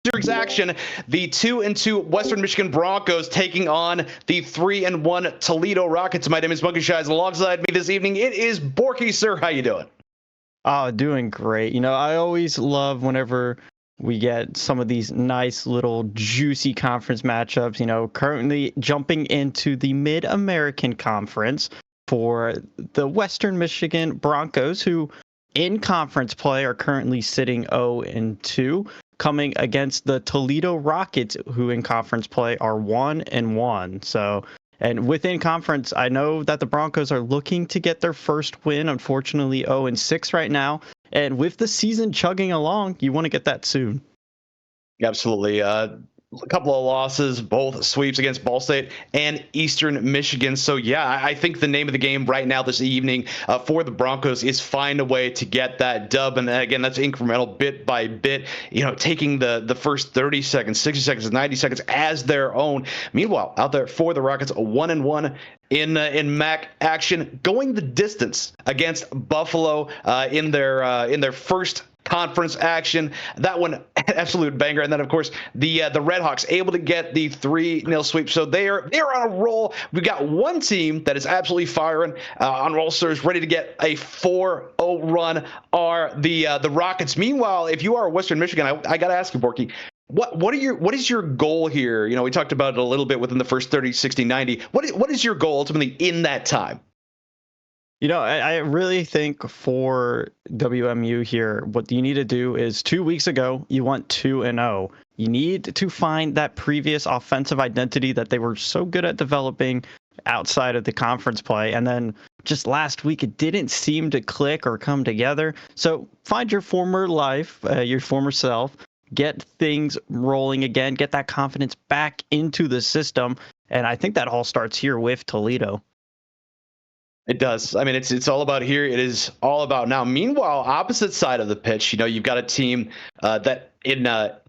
Series action, the 2-2 Western Michigan Broncos taking on the 3-1 Toledo Rockets. My name is Monkey Shies. Alongside me this evening, it is Borky, sir. How you doing? Oh, doing great. I always love whenever we get some of these nice little juicy conference matchups. Currently jumping into the Mid-American Conference for the Western Michigan Broncos, who in conference play are currently sitting 0-2, coming against the Toledo Rockets, who in conference play are 1-1. And within conference, I know that the Broncos are looking to get their first win. Unfortunately, 0-6 right now. And with the season chugging along, you want to get that soon. Absolutely. A couple of losses, both sweeps against Ball State and Eastern Michigan. So, yeah, I think the name of the game right now this evening for the Broncos is find a way to get that dub. And again, that's incremental, bit by bit, taking the first 30 seconds, 60 seconds, 90 seconds as their own. Meanwhile, out there for the Rockets, a 1-1 in MAC action, going the distance against Buffalo in their first conference action. That one, absolute banger. And then, of course, the Redhawks able to get the 3-0 sweep. So they're on a roll. We've got one team that is absolutely firing on roll surge, ready to get a 4-0 run. Are the Rockets? Meanwhile, if you are Western Michigan, I got to ask you, Borky, what is your goal here? We talked about it a little bit within the first 30, 60, 90. What is your goal ultimately in that time? I really think for WMU here, what you need to do is 2 weeks ago, you went 2-0. You need to find that previous offensive identity that they were so good at developing outside of the conference play. And then just last week, it didn't seem to click or come together. So find your former life, your former self, get things rolling again, get that confidence back into the system. And I think that all starts here with Toledo. It does. I mean, it's all about here. It is all about now. Meanwhile, opposite side of the pitch, you've got a team that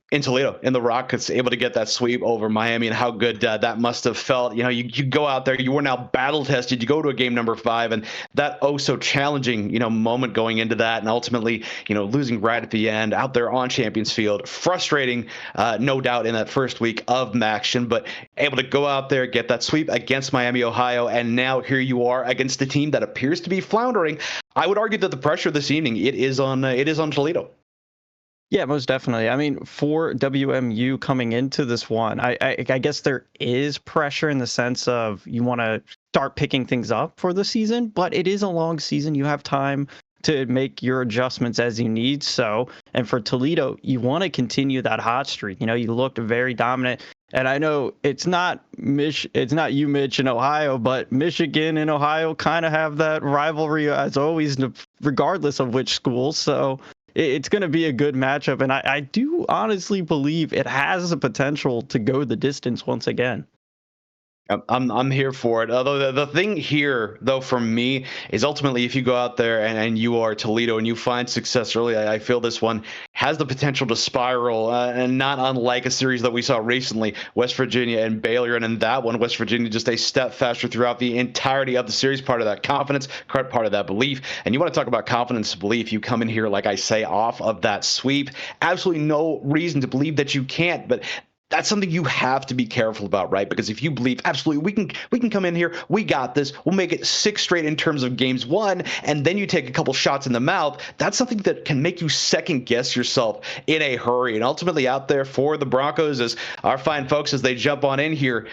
in Toledo, in the Rockets, able to get that sweep over Miami, and how good that must have felt. You go out there, you were now battle tested. You go to a game number 5, and that so challenging, moment going into that, and ultimately, losing right at the end out there on Champions Field, frustrating, no doubt, in that first week of Maction, but able to go out there, get that sweep against Miami, Ohio, and now here you are against a team that appears to be floundering. I would argue that the pressure this evening it is on Toledo. Yeah, most definitely. I mean, for WMU coming into this one, I guess there is pressure in the sense of you want to start picking things up for the season, but it is a long season. You have time to make your adjustments as you need. So, and for Toledo, you want to continue that hot streak. You looked very dominant. And I know it's not you, Mitch, in Ohio, but Michigan and Ohio kind of have that rivalry as always, regardless of which school. So it's going to be a good matchup, and I do honestly believe it has the potential to go the distance once again. I'm here for it. Although the thing here, though, for me, is ultimately if you go out there and you are Toledo and you find success early, I feel this one has the potential to spiral, and not unlike a series that we saw recently, West Virginia and Baylor. And in that one, West Virginia just a step faster throughout the entirety of the series, part of that confidence, part of that belief. And you want to talk about confidence and belief, you come in here, like I say, off of that sweep. Absolutely no reason to believe that you can't, but that's something you have to be careful about, right? Because if you believe, absolutely, we can come in here, we got this, we'll make it 6 straight in terms of games won, and then you take a couple shots in the mouth, that's something that can make you second guess yourself in a hurry. And ultimately out there for the Broncos, as our fine folks, as they jump on in here,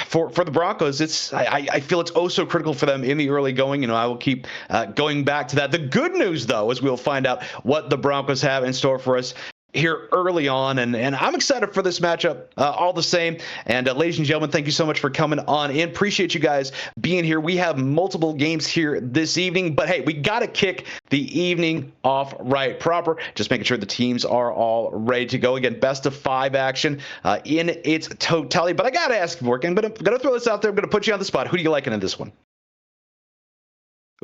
for the Broncos, I feel it's so critical for them in the early going. I will keep going back to that. The good news, though, is we'll find out what the Broncos have in store for us here early on, and I'm excited for this matchup all the same. And ladies and gentlemen, thank you so much for coming on in. Appreciate you guys being here. We have multiple games here this evening, but hey, we got to kick the evening off right proper, just making sure the teams are all ready to go. Again, best of 5 action in its totality. But I got to ask, Morgan, but I'm going to throw this out there. I'm going to put you on the spot. Who do you liking in this one?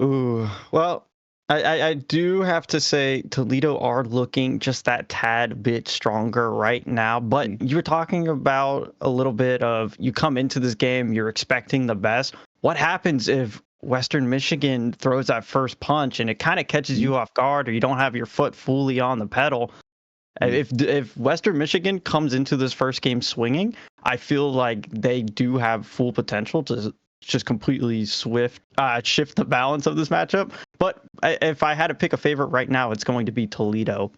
Ooh, well, I do have to say Toledo are looking just that tad bit stronger right now, but you were talking about a little bit of you come into this game, you're expecting the best. What happens if Western Michigan throws that first punch and it kind of catches you off guard, or you don't have your foot fully on the pedal. If Western Michigan comes into this first game swinging, I feel like they do have full potential to just completely shift the balance of this matchup. But if I had to pick a favorite right now, it's going to be Toledo.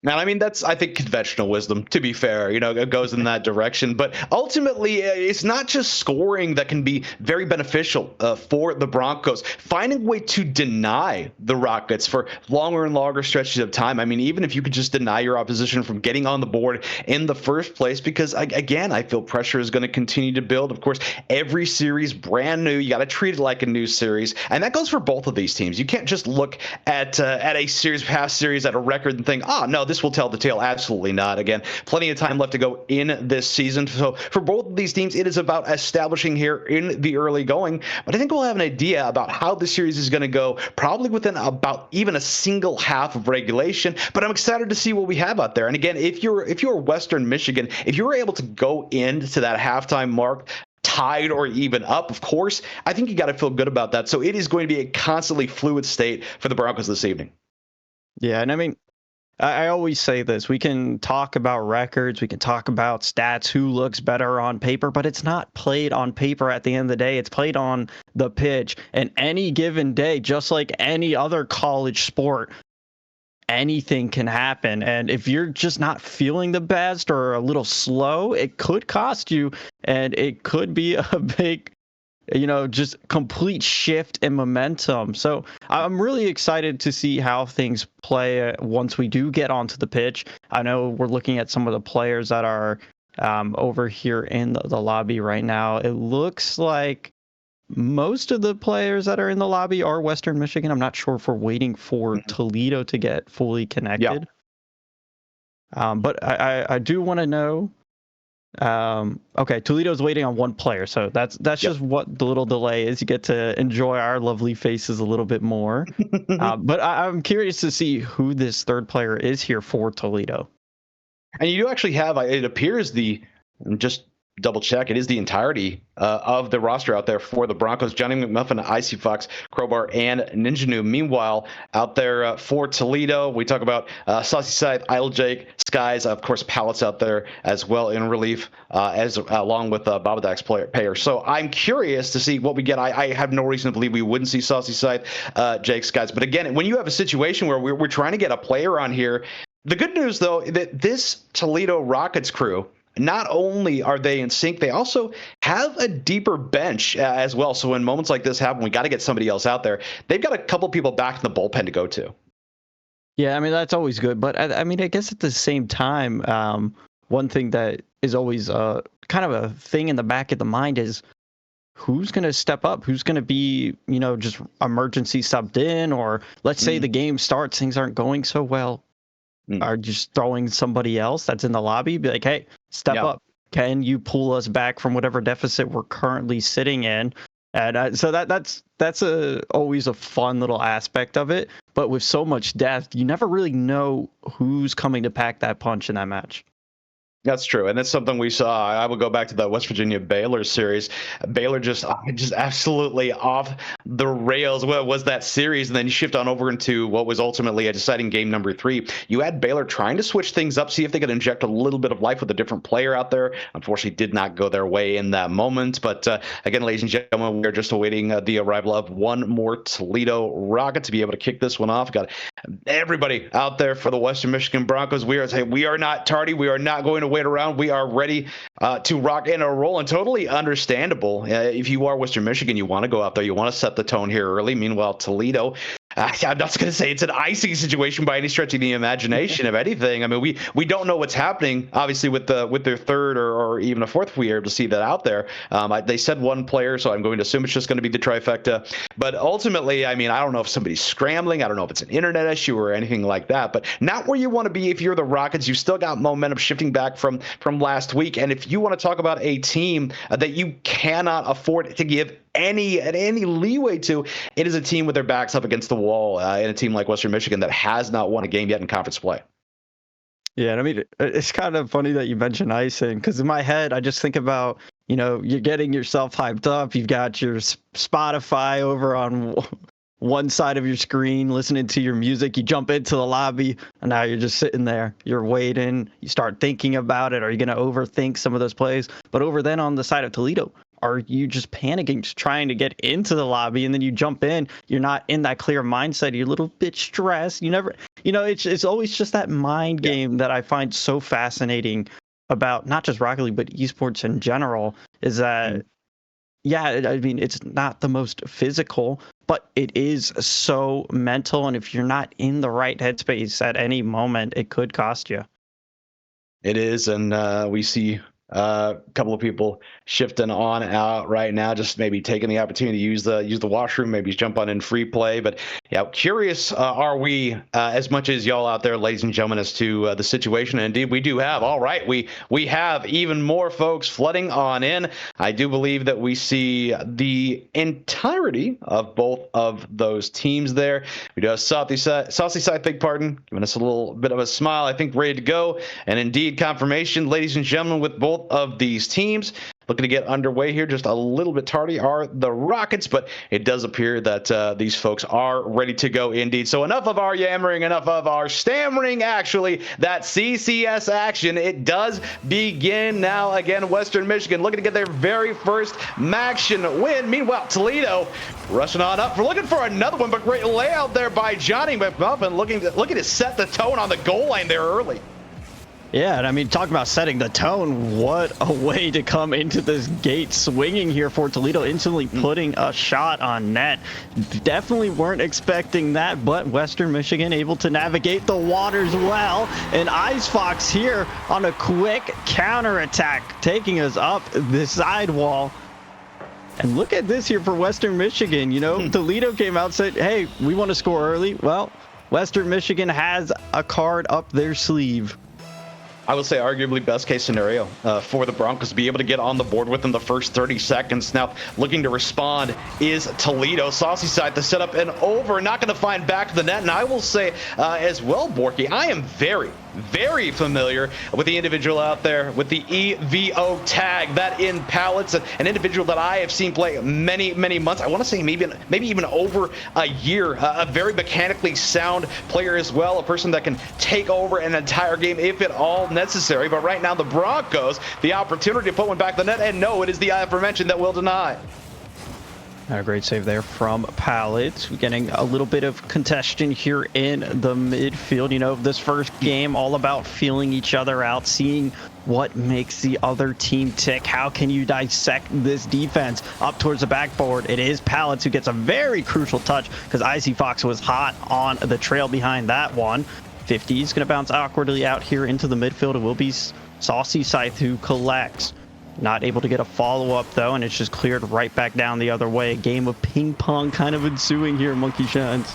Now, I mean, that's, I think, conventional wisdom, to be fair. It goes in that direction. But ultimately, it's not just scoring that can be very beneficial for the Broncos. Finding a way to deny the Rockets for longer and longer stretches of time. I mean, even if you could just deny your opposition from getting on the board in the first place, because, again, I feel pressure is going to continue to build. Of course, every series brand new. You got to treat it like a new series. And that goes for both of these teams. You can't just look at a past series, at a record and think, oh, no, this will tell the tale. Absolutely not. Again, plenty of time left to go in this season. So for both of these teams, it is about establishing here in the early going. But I think we'll have an idea about how the series is going to go probably within about even a single half of regulation. But I'm excited to see what we have out there. And again, if you're Western Michigan, if you're able to go into that halftime mark tied or even up, of course, I think you got to feel good about that. So it is going to be a constantly fluid state for the Broncos this evening. Yeah, and I mean, I always say this. We can talk about records. We can talk about stats, who looks better on paper, but it's not played on paper at the end of the day. It's played on the pitch. And any given day, just like any other college sport, anything can happen. And if you're just not feeling the best or a little slow, it could cost you. And it could be a big, just complete shift in momentum. So I'm really excited to see how things play once we do get onto the pitch. I know we're looking at some of the players that are over here in the lobby right now. It looks like most of the players that are in the lobby are Western Michigan. I'm not sure if we're waiting for Toledo to get fully connected. Yeah. But I do want to know. Okay, Toledo's waiting on one player, so that's just what the little delay is. You get to enjoy our lovely faces a little bit more. But I'm curious to see who this third player is here for Toledo. And you do actually have, it appears, just double check, it is the entirety of the roster out there for the Broncos. Johnny McMuffin, Icy Fox, Crowbar, and Ninjanu. Meanwhile, out there for Toledo, we talk about Saucy Scythe, Idle Jake, Skies, of course, Pallets out there as well in relief, along with Babadak's payer. So I'm curious to see what we get. I have no reason to believe we wouldn't see Saucy Scythe, Jake, Skies. But again, when you have a situation where we're trying to get a player on here, the good news, though, that this Toledo Rockets crew, not only are they in sync, they also have a deeper bench as well. So when moments like this happen, we got to get somebody else out there. They've got a couple people back in the bullpen to go to. Yeah, I mean, that's always good. But I mean, I guess at the same time, one thing that is always kind of a thing in the back of the mind is who's going to step up? Who's going to be, just emergency subbed in? Or let's say the game starts, things aren't going so well. Are just throwing somebody else that's in the lobby, be like, hey, step up. Can you pull us back from whatever deficit we're currently sitting in? And so that's always a fun little aspect of it. But with so much depth, you never really know who's coming to pack that punch in that match. That's true, and that's something we saw. I would go back to the West Virginia Baylor series. Baylor just absolutely off the rails. What was that series? And then you shift on over into what was ultimately a deciding game number 3. You had Baylor trying to switch things up, see if they could inject a little bit of life with a different player out there. Unfortunately, did not go their way in that moment. But again, ladies and gentlemen, we're just awaiting the arrival of one more Toledo Rocket to be able to kick this one off. Got everybody out there for the Western Michigan Broncos. We are not tardy. We are not going to wait around. We are ready to rock and roll, and totally understandable. If you are Western Michigan, you want to go out there, you want to set the tone here early. Meanwhile, Toledo, I'm not going to say it's an icy situation by any stretch of the imagination of anything. I mean, we don't know what's happening, obviously, with their third or even a fourth, if we are able to see that out there. They said one player, so I'm going to assume it's just going to be the trifecta. But ultimately, I mean, I don't know if somebody's scrambling. I don't know if it's an internet issue or anything like that. But not where you want to be if you're the Rockets. You've still got momentum shifting back from last week. And if you want to talk about a team that you cannot afford to give any leeway to, it is a team with their backs up against the wall, in a team like Western Michigan that has not won a game yet in conference play. Yeah, and I mean, it's kind of funny that you mentioned icing, because in my head, I just think about You're getting yourself hyped up. You've got your Spotify over on one side of your screen, listening to your music. You jump into the lobby, and now you're just sitting there. You're waiting. You start thinking about it. Are you going to overthink some of those plays? But over then on the side of Toledo, are you just panicking, just trying to get into the lobby, and then you jump in? You're not in that clear mindset. You're a little bit stressed. It's always just that mind game that I find so fascinating about not just Rocket League, but esports in general, is that, I mean, it's not the most physical, but it is so mental. And if you're not in the right headspace at any moment, it could cost you. It is, and we see a couple of people shifting on out right now, just maybe taking the opportunity to use the washroom, maybe jump on in free play. But yeah, curious are we as much as y'all out there, ladies and gentlemen, as to the situation. And indeed, we do have. All right, we have even more folks flooding on in. I do believe that we see the entirety of both of those teams there. We do have Saucy Side, big pardon, giving us a little bit of a smile. I think ready to go. And indeed, confirmation, ladies and gentlemen, with both of these teams. Looking to get underway here just a little bit tardy are the Rockets, but it does appear that these folks are ready to go indeed. So enough of our yammering, enough of our stammering. Actually, that CCS action, it does begin now. Again, Western Michigan looking to get their very first Maction win. Meanwhile, Toledo rushing on up. We're looking for another one, but great layout there by Johnny McMuffin, looking to set the tone on the goal line there early. Yeah, and I mean, talk about setting the tone. What a way to come into this gate swinging here for Toledo, instantly putting a shot on net. Definitely weren't expecting that, but Western Michigan able to navigate the waters well. And Ice Fox here on a quick counterattack, taking us up the sidewall. And look at this here for Western Michigan. Toledo came out and said, hey, we want to score early. Well, Western Michigan has a card up their sleeve. I would say arguably best case scenario for the Broncos to be able to get on the board within the first 30 seconds. Now, looking to respond is Toledo. Saucy Side to set up and over, not going to find back the net. And I will say as well, Borky, I am very, very familiar with the individual out there with the EVO tag, that in pallets, an individual that I have seen play many, many months. I want to say maybe even over a year. A very mechanically sound player as well, a person that can take over an entire game if at all necessary. But right now, the Broncos, the opportunity to put one back the net, and no, it is the aforementioned that will deny. A great save there from Pallets. We're getting a little bit of congestion here in the midfield. This first game all about feeling each other out, seeing what makes the other team tick. How can you dissect this defense up towards the backboard? It is Pallets who gets a very crucial touch because Icy Fox was hot on the trail behind that one. 50 is going to bounce awkwardly out here into the midfield. It will be Saucy Scythe who collects. Not able to get a follow-up, though, and it's just cleared right back down the other way. A game of ping-pong kind of ensuing here, Monkey Shines.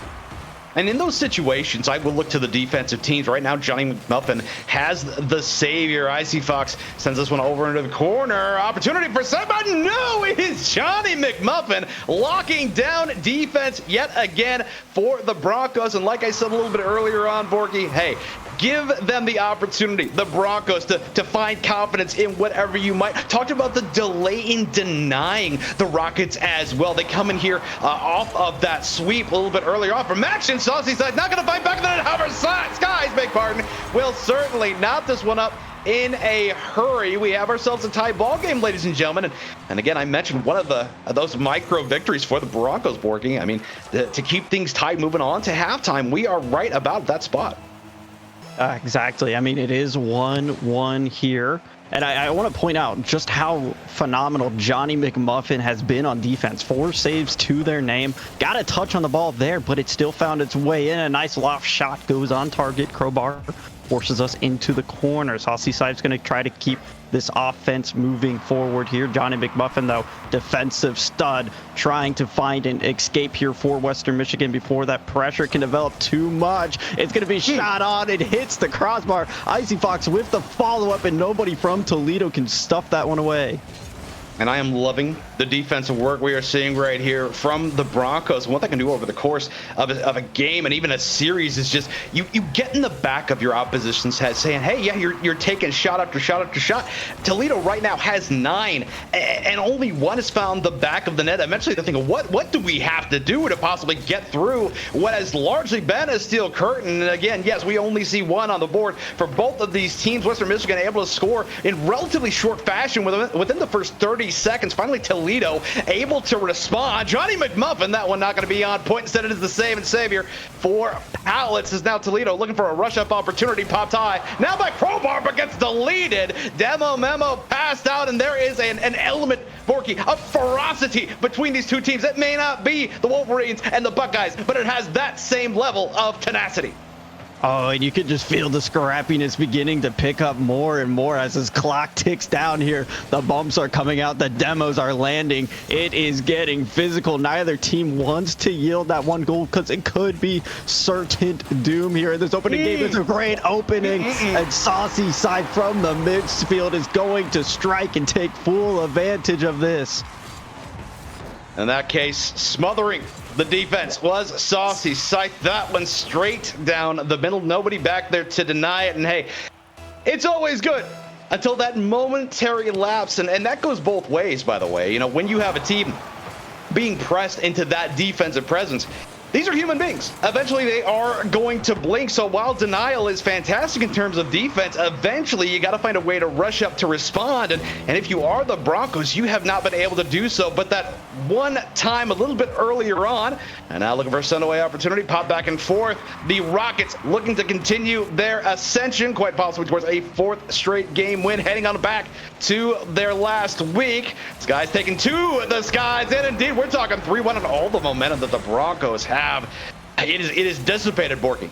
And in those situations, I will look to the defensive teams. Right now, Johnny McMuffin has the savior. Icy Fox sends this one over into the corner. Opportunity for somebody. No, it is Johnny McMuffin locking down defense yet again for the Broncos. And like I said a little bit earlier on, Borky, hey, give them the opportunity, the Broncos, to find confidence in whatever you might. Talked about the delay in denying the Rockets as well. They come in here off of that sweep a little bit earlier on from Action. Saucy Side not going to fight back in the net. However, Skies, big pardon, will certainly knot this one up in a hurry. We have ourselves a tie ball game, ladies and gentlemen. And again, I mentioned one of those micro victories for the Broncos, Borking. I mean, to keep things tight moving on to halftime, we are right about that spot. Exactly. I mean, it is 1-1 here. And I want to point out just how phenomenal Johnny McMuffin has been on defense. 4 saves to their name. Got a touch on the ball there, but it still found its way in. A nice loft shot goes on target. Crowbar forces us into the corner. Saucy Side's going to try to keep this offense moving forward here. Johnny McMuffin, though, defensive stud, trying to find an escape here for Western Michigan before that pressure can develop too much. It's going to be shot on. It hits the crossbar. Icy Fox with the follow-up, and nobody from Toledo can stuff that one away. And I am loving the defensive work we are seeing right here from the Broncos. What they can do over the course of a game and even a series is just you get in the back of your opposition's head saying, hey, yeah, you're taking shot after shot after shot. Toledo right now has 9, and only 1 has found the back of the net. Eventually they're thinking, what do we have to do to possibly get through what has largely been a steel curtain? And again, yes, we only see 1 on the board for both of these teams. Western Michigan able to score in relatively short fashion within the first 30 seconds. Finally, Toledo able to respond. Johnny McMuffin, that one not going to be on point. Instead, it is the save and savior for Pallets. Is now Toledo looking for a rush-up opportunity. Popped high. Now by Crowbar, but gets deleted. Demo Memo passed out, and there is an element, Borky, of ferocity between these two teams. It may not be the Wolverines and the Buckeyes, but it has that same level of tenacity. Oh, and you can just feel the scrappiness beginning to pick up more and more as this clock ticks down here. The bumps are coming out. The demos are landing. It is getting physical. Neither team wants to yield that 1 goal because it could be certain doom here in this opening game. It's a great opening. And Saucy side from the midfield is going to strike and take full advantage of this. In that case, smothering the defense was Saucy. Scythe that one straight down the middle. Nobody back there to deny it. And hey, it's always good until that momentary lapse. And that goes both ways, by the way. You know, when you have a team being pressed into that defensive presence, these are human beings. Eventually, they are going to blink. So while denial is fantastic in terms of defense, eventually you got to find a way to rush up to respond. And if you are the Broncos, you have not been able to do so. But that one time a little bit earlier on, and now looking for a send-away opportunity, pop back and forth. The Rockets looking to continue their ascension, quite possibly towards a 4th straight game win, heading on back to their last week. Skies taking 2 the Skies, and indeed, we're talking 3-1 on all the momentum that the Broncos have. It is dissipated, Borky.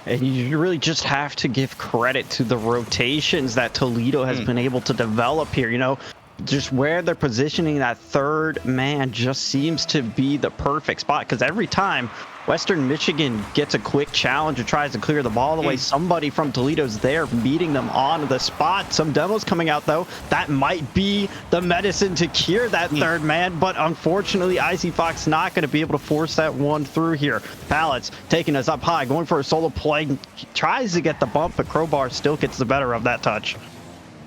And you really just have to give credit to the rotations that Toledo has been able to develop here. You know, just where they're positioning that 3rd man just seems to be the perfect spot, because every time Western Michigan gets a quick challenge and tries to clear the ball away, somebody from Toledo's there meeting them on the spot. Some demos coming out, though. That might be the medicine to cure that 3rd man, but unfortunately, Icy Fox not going to be able to force that one through here. Pallets taking us up high, going for a solo play. He tries to get the bump, but Crowbar still gets the better of that touch.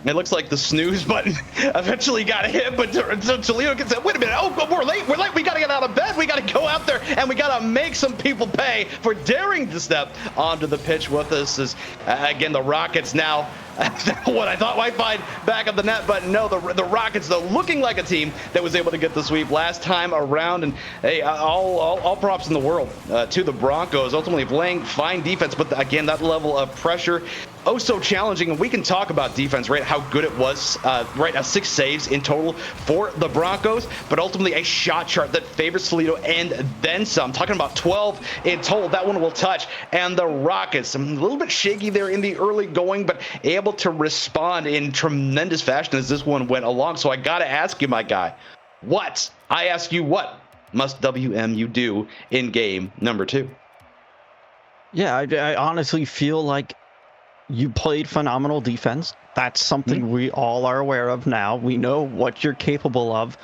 It looks like the snooze button eventually got hit, but Toledo can say, wait a minute, oh, we're late, we got to get out of bed, we got to go out there, and we got to make some people pay for daring to step onto the pitch with us. As, again, the Rockets now, what I thought might find back of the net, but no, the Rockets, though, looking like a team that was able to get the sweep last time around, and hey, all props in the world to the Broncos, ultimately playing fine defense, but again, that level of pressure, oh so challenging. And we can talk about defense, right, how good it was, right, 6 saves in total for the Broncos, but ultimately a shot chart that favors Toledo and then some. Talking about 12 in total, that one will touch. And the Rockets, a little bit shaky there in the early going, but able to respond in tremendous fashion as this one went along. So I gotta ask you, my guy, what must WMU do in game number 2? Yeah, I honestly feel like you played phenomenal defense. That's something we all are aware of now. We know what you're capable of.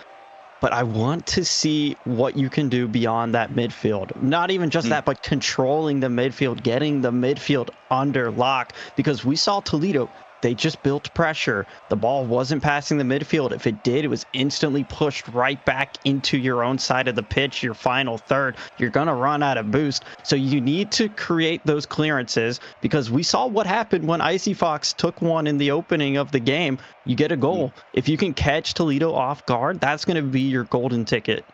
But I want to see what you can do beyond that midfield. Not even just that, but controlling the midfield, getting the midfield under lock. Because we saw Toledo, they just built pressure. The ball wasn't passing the midfield. If it did, it was instantly pushed right back into your own side of the pitch, your final third. You're going to run out of boost. So you need to create those clearances, because we saw what happened when Icy Fox took one in the opening of the game. You get a goal. If you can catch Toledo off guard, that's going to be your golden ticket.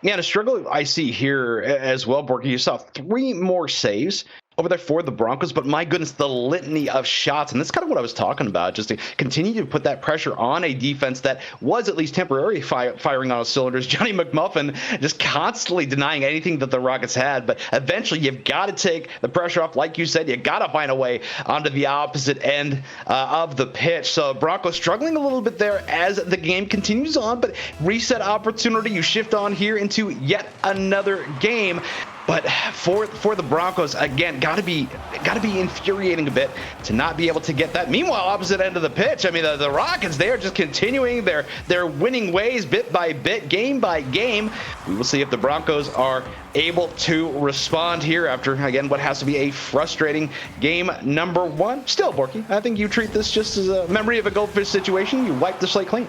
Yeah, and a struggle I see here as well, Borky. You saw 3 more saves over there for the Broncos, but my goodness, the litany of shots, and that's kind of what I was talking about, just to continue to put that pressure on a defense that was at least temporarily firing on all cylinders. Johnny McMuffin just constantly denying anything that the Rockets had, but eventually you've got to take the pressure off. Like you said, you got to find a way onto the opposite end of the pitch. So Broncos struggling a little bit there as the game continues on, but reset opportunity, you shift on here into yet another game. But for the Broncos, again, gotta be infuriating a bit to not be able to get that. Meanwhile, opposite end of the pitch, I mean, the Rockets, they are just continuing their winning ways bit by bit, game by game. We will see if the Broncos are able to respond here after, again, what has to be a frustrating game number one. Still, Borky, I think you treat this just as a memory of a goldfish situation. You wipe the slate clean.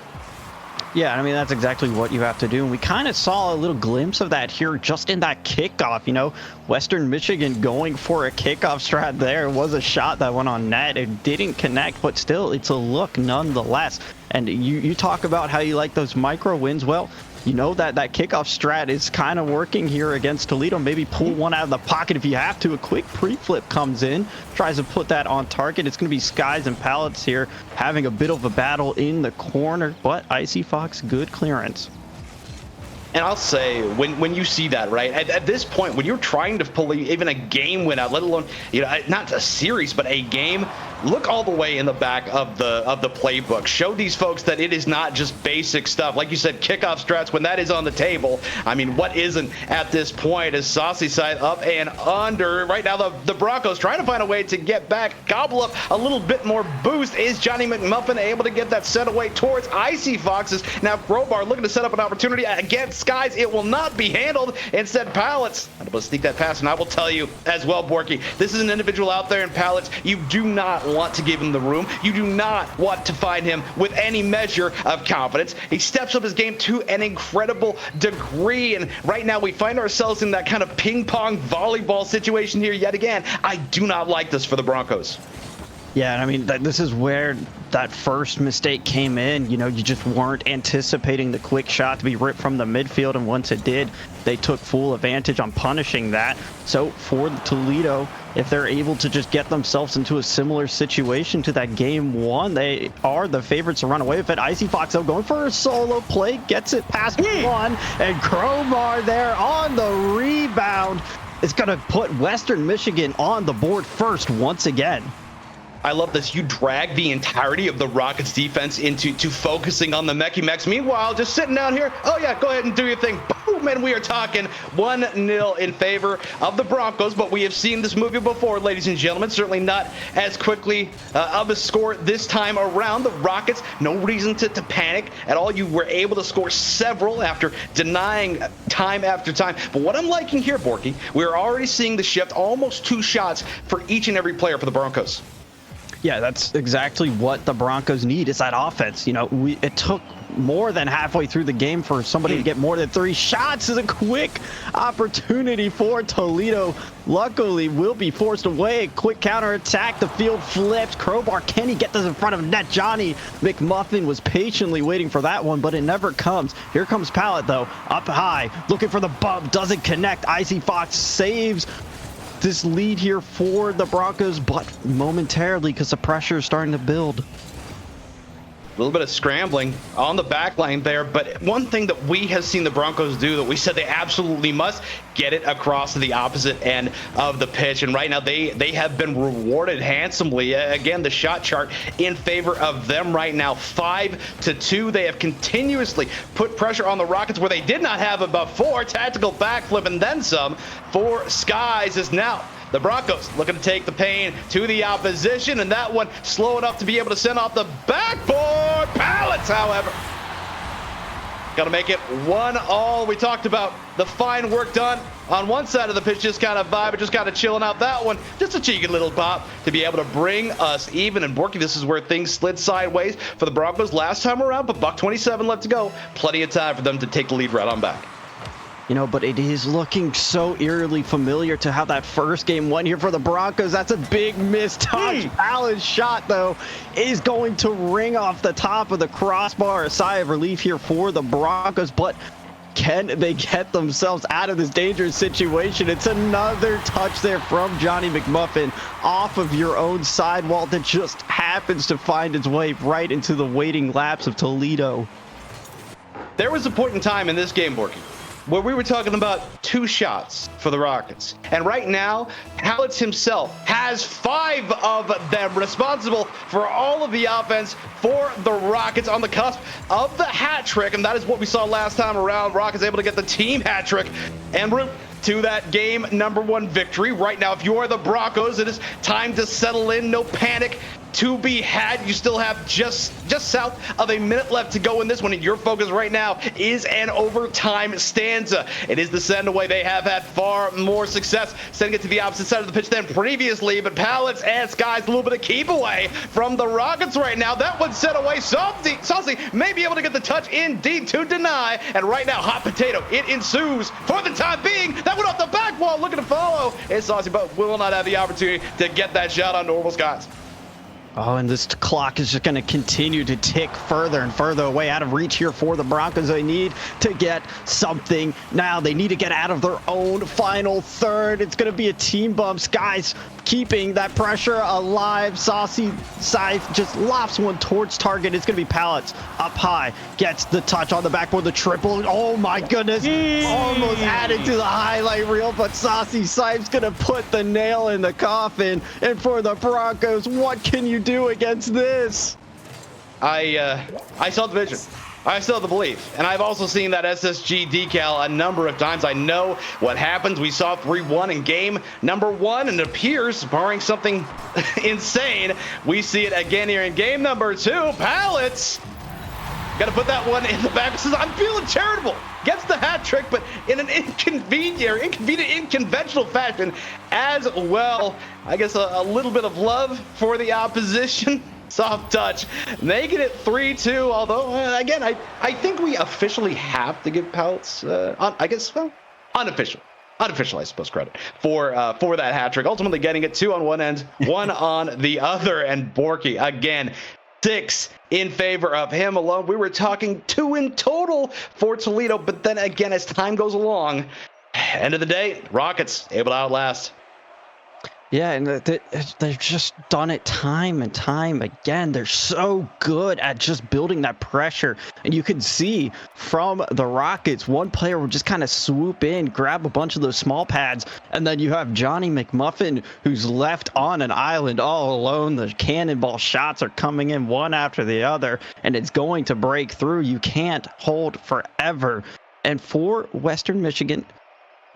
Yeah, I mean, that's exactly what you have to do. And we kind of saw a little glimpse of that here just in that kickoff. You know, Western Michigan going for a kickoff strat there. It was a shot that went on net. It didn't connect, but still, it's a look nonetheless. And you talk about how you like those micro wins. Well, you know that kickoff strat is kind of working here against Toledo. Maybe pull one out of the pocket if you have to. A quick pre-flip comes in, tries to put that on target. It's going to be Skies and Pallets here having a bit of a battle in the corner, but Icy Fox, good clearance. And I'll say, when you see that, right, at this point, when you're trying to pull even a game win out, let alone, you know, not a series, but a game, look all the way in the back of the playbook. Show these folks that it is not just basic stuff. Like you said, kickoff strats, when that is on the table, I mean, what isn't at this point is Saucy side up and under. Right now, the Broncos trying to find a way to get back, gobble up a little bit more boost. Is Johnny McMuffin able to get that set away towards Icy Foxes? Now, Crowbar looking to set up an opportunity against Skies. It will not be handled. Instead, Pallets able to sneak that pass. And I will tell you as well, Borky, this is an individual out there in Pallets. You do not want to give him the room. You do not want to find him with any measure of confidence. He steps up his game to an incredible degree. And right now we find ourselves in that kind of ping pong volleyball situation here yet again. I do not like this for the Broncos. Yeah, I mean, this is where that first mistake came in. You know, you just weren't anticipating the quick shot to be ripped from the midfield, and once it did, they took full advantage on punishing that. So for Toledo, if they're able to just get themselves into a similar situation to that game one, they are the favorites to run away with it. Icy Fox, though, going for a solo play, gets it past one, and Crowbar there on the rebound. It's going to put Western Michigan on the board first once again. I love this. You drag the entirety of the Rockets defense into focusing on the Mecky Mex. Meanwhile, just sitting down here, oh yeah, go ahead and do your thing. Boom, and we are talking 1-0 in favor of the Broncos, but we have seen this movie before, ladies and gentlemen. Certainly not as quickly of a score this time around. The Rockets, no reason to panic at all. You were able to score several after denying time after time. But what I'm liking here, Borky, we're already seeing the shift, almost 2 shots for each and every player for the Broncos. Yeah, that's exactly what the Broncos need, is that offense. You know, it took more than halfway through the game for somebody to get more than 3 shots. Is a quick opportunity for Toledo. Luckily, will be forced away. Quick counterattack. The field flips. Crowbar, can he get this in front of net? Johnny McMuffin was patiently waiting for that one, but it never comes. Here comes Pallet, though, up high, looking for the bump. Doesn't connect. Icy Fox saves this lead here for the Broncos, but momentarily, because the pressure is starting to build. A little bit of scrambling on the back line there, but one thing that we have seen the Broncos do that we said they absolutely must, get it across to the opposite end of the pitch. And right now they have been rewarded handsomely. Again, the shot chart in favor of them right now, 5-2. They have continuously put pressure on the Rockets where they did not have it before. Tactical backflip and then some for Skies is now the Broncos looking to take the pain to the opposition, and that one slow enough to be able to send off the backboard. Pallets, however, got to make it 1-1. We talked about the fine work done on one side of the pitch, just kind of vibing, just kind of chilling out that one. Just a cheeky little pop to be able to bring us even. And Borky, this is where things slid sideways for the Broncos last time around, but $1:27 left to go. Plenty of time for them to take the lead right on back. You know, but it is looking so eerily familiar to how that first game went here for the Broncos. That's a big missed touch. Allen's shot, though, is going to ring off the top of the crossbar. A sigh of relief here for the Broncos, but can they get themselves out of this dangerous situation? It's another touch there from Johnny McMuffin off of your own sidewall that just happens to find its way right into the waiting laps of Toledo. There was a point in time in this game, Borky, where we were talking about 2 shots for the Rockets. And right now, Pallets himself has 5 of them, responsible for all of the offense for the Rockets on the cusp of the hat trick. And that is what we saw last time around. Rockets able to get the team hat trick en route to that game number 1 victory. Right now, if you are the Broncos, it is time to settle in. No panic to be had. You still have just south of a minute left to go in this one, and your focus right now is an overtime stanza. It is the send away. They have had far more success sending it to the opposite side of the pitch than previously, but Pallets and Skies a little bit of keep away from the Rockets right now. That one sent away. Saucy may be able to get the touch in deep to deny, and right now, hot potato. It ensues for the time being. That went off the back wall, looking to follow. It's Saucy, but will not have the opportunity to get that shot on normal Skies. Oh, and this clock is just going to continue to tick further and further away out of reach here for the Broncos. They need to get something now. They need to get out of their own final third. It's going to be a team bump. Skies keeping that pressure alive. Saucy Scythe just lofts one towards target. It's going to be Pallets up high. Gets the touch on the backboard. The triple. Oh, my goodness. Almost added to the highlight reel, but Saucy Scythe's going to put the nail in the coffin. And for the Broncos, what can you do against this? I saw the vision. I still have the belief, and I've also seen that SSG decal a number of times. I know what happens. We saw 3-1 in game number 1, and it appears, barring something insane, we see it again here in game number 2. Pallets got to put that one in the back. Says, I'm feeling charitable. Gets the hat trick, but in an inconventional fashion as well. I guess a little bit of love for the opposition. Soft touch, making it 3-2. Although, again, I think we officially have to give Pallets, I guess, well, unofficial, I suppose, credit for that hat trick. Ultimately getting it 2 on one end, 1 on the other, and Borky again. 6 in favor of him alone. We were talking 2 in total for Toledo, but then again, as time goes along, end of the day, Rockets able to outlast. Yeah, and they've just done it time and time again. They're so good at just building that pressure. And you can see from the Rockets, one player will just kind of swoop in, grab a bunch of those small pads, and then you have Johnny McMuffin, who's left on an island all alone. The cannonball shots are coming in one after the other, and it's going to break through. You can't hold forever. And for Western Michigan,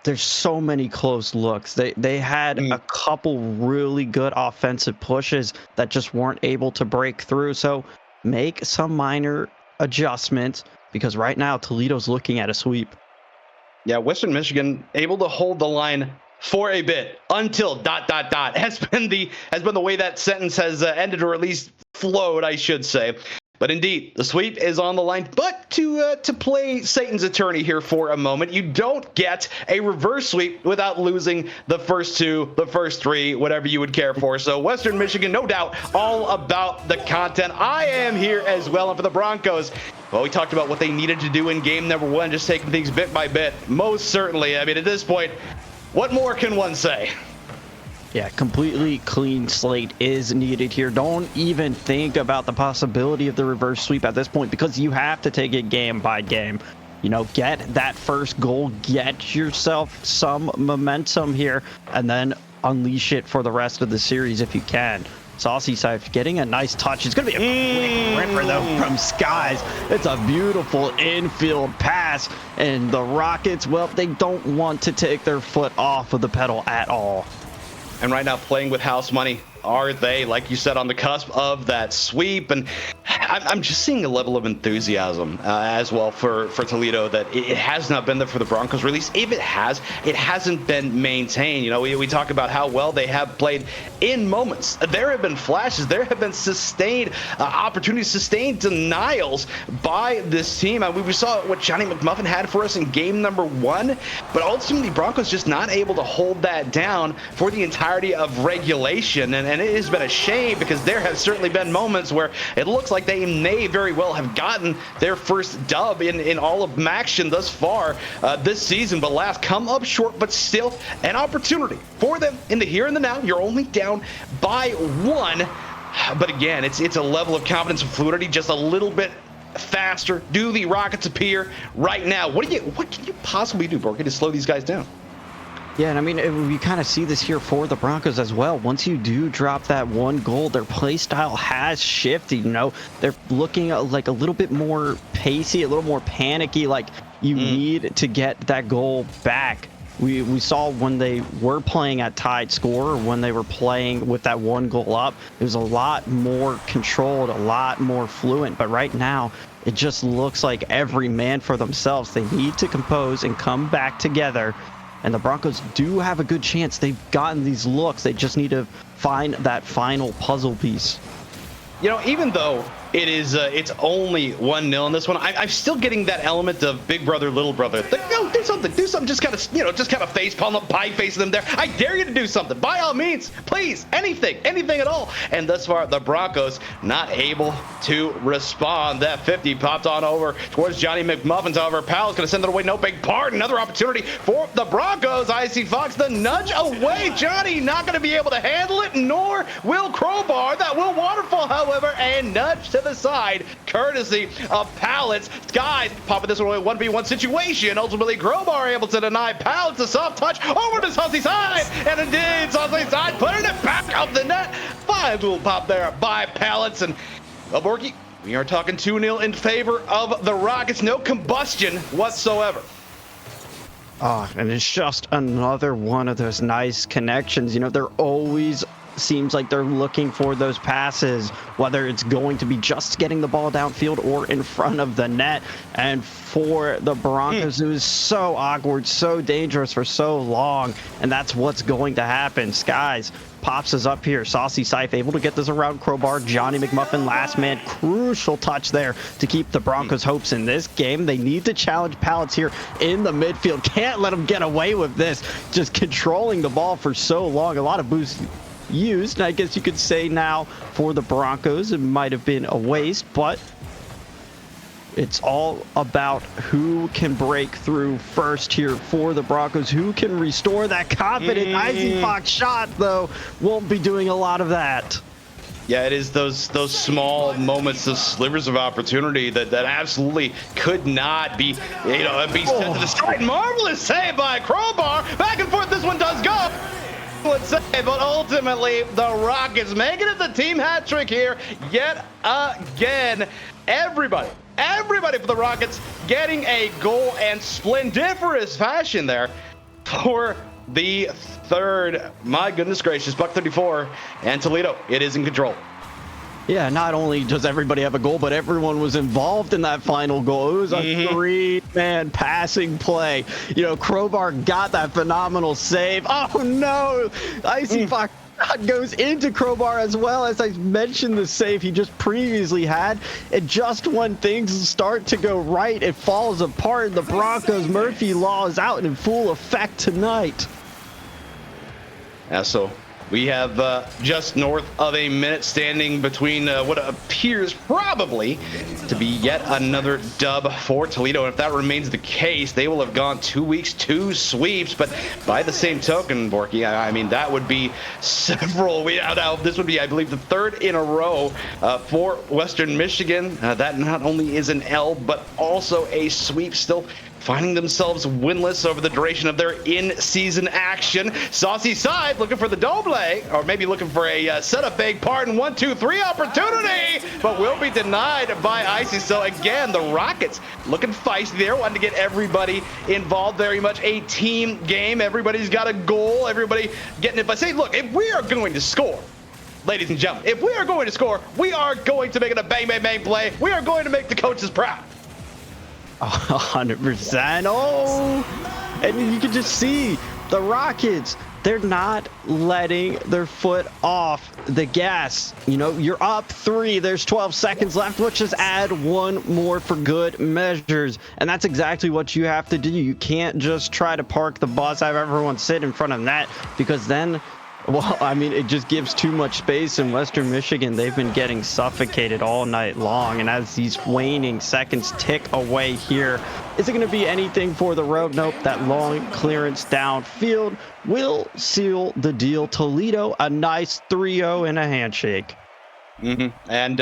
there's so many close looks. They had a couple really good offensive pushes that just weren't able to break through. So make some minor adjustments, because right now Toledo's looking at a sweep. Yeah, Western Michigan able to hold the line for a bit until ... has been the way that sentence has ended, or at least flowed, I should say. But indeed, the sweep is on the line. But to play Satan's attorney here for a moment, you don't get a reverse sweep without losing the first 2, the first 3, whatever you would care for. So Western Michigan, no doubt, all about the content. I am here as well. And for the Broncos, well, we talked about what they needed to do in game number 1, just taking things bit by bit. Most certainly. I mean, at this point, what more can one say? Yeah, completely clean slate is needed here. Don't even think about the possibility of the reverse sweep at this point, because you have to take it game by game. You know, get that first goal, get yourself some momentum here, and then unleash it for the rest of the series if you can. Saucy Scythe getting a nice touch. It's going to be a quick ripper, though, from Skies. It's a beautiful infield pass, and the Rockets, well, they don't want to take their foot off of the pedal at all. And right now, playing with house money, are they, like you said, on the cusp of that sweep? And I'm just seeing a level of enthusiasm as well for Toledo that it has not been there for the Broncos, or at least if it has, it hasn't been maintained. You know, we talk about how well they have played in moments. There have been flashes. There have been sustained opportunities, sustained denials by this team. I mean, we saw what Johnny McMuffin had for us in game number 1, but ultimately Broncos just not able to hold that down for the entirety of regulation. And it has been a shame, because there have certainly been moments where it looks like they may very well have gotten their first dub in all of action thus far this season, but last come up short. But still an opportunity for them in the here and the now. You're only down by 1, but again, it's a level of confidence and fluidity just a little bit faster. Do the Rockets appear right now? What can you possibly do, Borky, to slow these guys down? Yeah, and I mean, we kind of see this here for the Broncos as well. Once you do drop that 1 goal, their play style has shifted. You know, they're looking like a little bit more pacey, a little more panicky, like you need to get that goal back. We saw when they were playing at tied score, or when they were playing with that 1 goal up, it was a lot more controlled, a lot more fluent. But right now, it just looks like every man for themselves. They need to compose and come back together. And the Broncos do have a good chance. They've gotten these looks. They just need to find that final puzzle piece. You know, even though it's only 1-0 in this one, I'm still getting that element of big brother, little brother. No, do something, just kind of face palm up, pie facing them there. I dare you to do something. By all means, please, anything at all. And thus far, the Broncos not able to respond. That 50 popped on over towards Johnny McMuffins. However, Powell's going to send it away. No big part. Another opportunity for the Broncos. Icy Fox, the nudge away. Johnny not going to be able to handle it, nor will Crowbar. That will waterfall, however, and nudge to the side, courtesy of Pallets. Skies popping this one away, 1v1 situation. Ultimately, Crowbar able to deny Pallets. A soft touch over to Saucy Side, and indeed, Saucy Side putting it back up the net. Fine little pop there by Pallets, and Borky, we are talking 2-0 in favor of the Rockets. No combustion whatsoever. Oh, and it's just another one of those nice connections. You know, they're always seems like they're looking for those passes, whether it's going to be just getting the ball downfield or in front of the net. And for the Broncos, it was so awkward, so dangerous for so long, and that's what's going to happen. Skies pops us up here. Saucy Scythe able to get this around Crowbar. Johnny McMuffin, last man, crucial touch there to keep the Broncos' hopes in this game. They need to challenge Pallets here in the midfield. Can't let them get away with this, just controlling the ball for so long. A lot of boosts used, and I guess you could say now for the Broncos it might have been a waste, but it's all about who can break through first here for the Broncos, who can restore that confidence. Icy Fox shot, though, won't be doing a lot of that. Yeah, it is those small moments, those slivers of opportunity that absolutely could not be, be sent to the side. Marvelous save by Crowbar. Back and forth, this one does go. Let's say, but ultimately the Rockets making it the team hat trick here yet again. Everybody for the Rockets getting a goal and splendiferous fashion there for the third. My goodness gracious, Buck 34 and Toledo, it is in control. Yeah, not only does everybody have a goal, but everyone was involved in that final goal. It was a three-man passing play. You know, Crowbar got that phenomenal save. Oh, no! Icy Fox goes into Crowbar as well. As I mentioned, the save he just previously had. And just when things start to go right, it falls apart. The Broncos' Murphy Law is out in full effect tonight. Yeah, so we have just north of a minute standing between what appears probably to be yet another dub for Toledo. And if that remains the case, they will have gone 2 weeks, 2 sweeps. But by the same token, Borky, I mean, that would be several. This would be, I believe, the third in a row for Western Michigan. That not only is an L, but also a sweep, still finding themselves winless over the duration of their in-season action. Saucy Side looking for the double, or maybe looking for a setup big part in 1-2-3 opportunity, but will be denied by Icy. So again, the Rockets looking feisty there, wanting to get everybody involved. Very much a team game. Everybody's got a goal. Everybody getting it. But say, look, if we are going to score, ladies and gentlemen, if we are going to score, we are going to make it a bang, bang, bang play. We are going to make the coaches proud. 100%. Oh, and you can just see the Rockets, they're not letting their foot off the gas. You know, you're up 3, there's 12 seconds left. Let's just add 1 more for good measures. And that's exactly what you have to do. You can't just try to park the bus, have everyone sit in front of that, because then, well, I mean, it just gives too much space. In Western Michigan, they've been getting suffocated all night long. And as these waning seconds tick away here, is it going to be anything for the road? Nope. That long clearance downfield will seal the deal. Toledo, a nice 3-0 and a handshake. And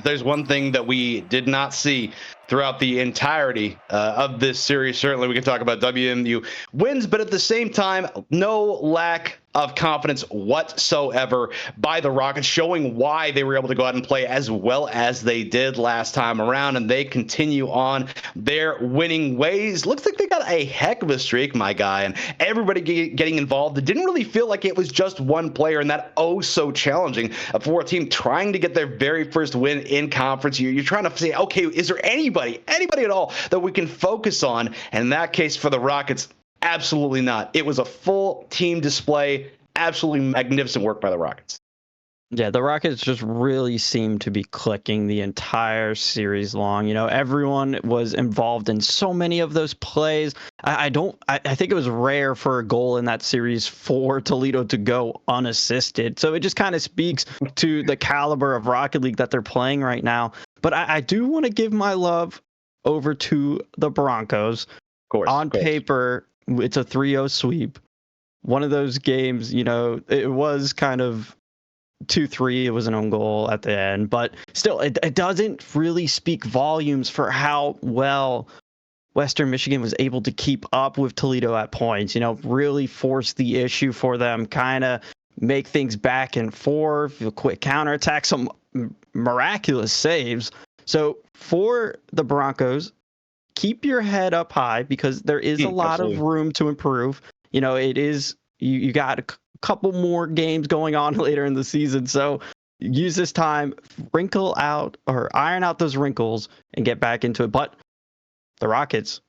there's one thing that we did not see throughout the entirety of this series. Certainly we can talk about WMU wins, but at the same time, no lack of confidence whatsoever by the Rockets, showing why they were able to go out and play as well as they did last time around, and they continue on their winning ways. Looks like they got a heck of a streak, my guy, and everybody getting involved. It didn't really feel like it was just one player, and that so challenging for a team trying to get their very first win in conference. You're trying to say, okay, is there anybody at all that we can focus on? And in that case, for the Rockets, absolutely not. It was a full team display. Absolutely magnificent work by the Rockets. Yeah, the Rockets just really seemed to be clicking the entire series long. You know, everyone was involved in so many of those plays. I think it was rare for a goal in that series for Toledo to go unassisted. So it just kind of speaks to the caliber of Rocket League that they're playing right now. But I do want to give my love over to the Broncos. Of course. On paper, it's a 3-0 sweep. One of those games, you know, it was kind of 2-3. It was an own goal at the end, but still, it doesn't really speak volumes for how well Western Michigan was able to keep up with Toledo at points. You know, really force the issue for them, kind of make things back and forth, quick counterattack, some miraculous saves. So for the Broncos, keep your head up high because there is a lot of room to improve. You know, it is you got a couple more games going on later in the season, so use this time, wrinkle out or iron out those wrinkles and get back into it. But the Rockets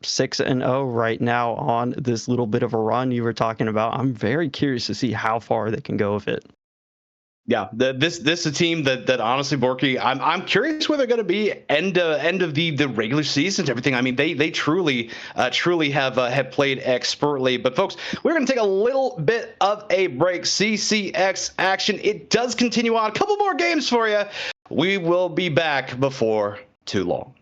6-0 right now on this little bit of a run you were talking about. I'm very curious to see how far they can go with it. Yeah, this is a team that honestly, Borky, I'm curious where they're going to be end of the regular season and everything. I mean, they truly have played expertly. But folks, we're going to take a little bit of a break. CCX action, it does continue on. A couple more games for you. We will be back before too long.